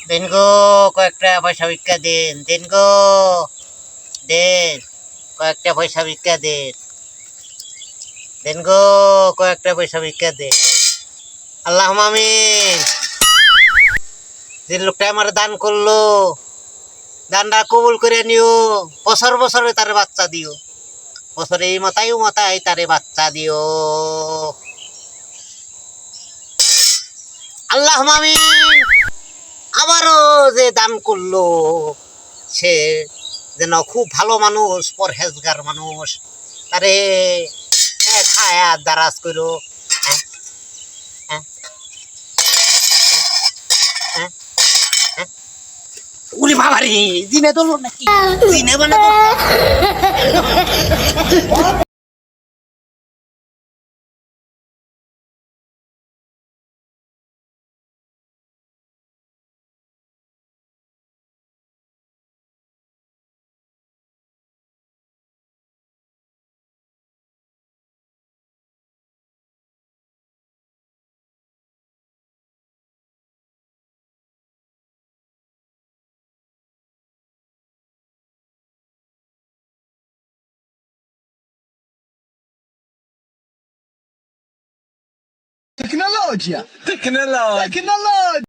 দেন গো, কয়েকটা পয়সা ভিক্ষা দেন, দেন গো, দেন, কয়েকটা পয়সা ভিক্ষা দেন, দেন গো, কয়েকটা পয়সা ভিক্ষা দেন। আল্লাহ আমিন। যে লোকটা আমার দান করলো, দানটা কবুল করে নিও। বছর বছরে তার বাচ্চা দিও, বছরে এই মাথায় ও মাথায় তারে বাচ্চা দিও। আল্লাহ আমিন। আবারও যে দান করলো, সে যেন খুব ভালো মানুষ, পরহেজগার মানুষ, তারে খায় আর দারাজ করো। হ্যাঁ, হ্যাঁ, হ্যাঁ, হ্যাঁ। উরে বাবারে, জিনে ধরলো নাকি? জিনে মানে Tecnologia! Tecnologia! Tecnologia!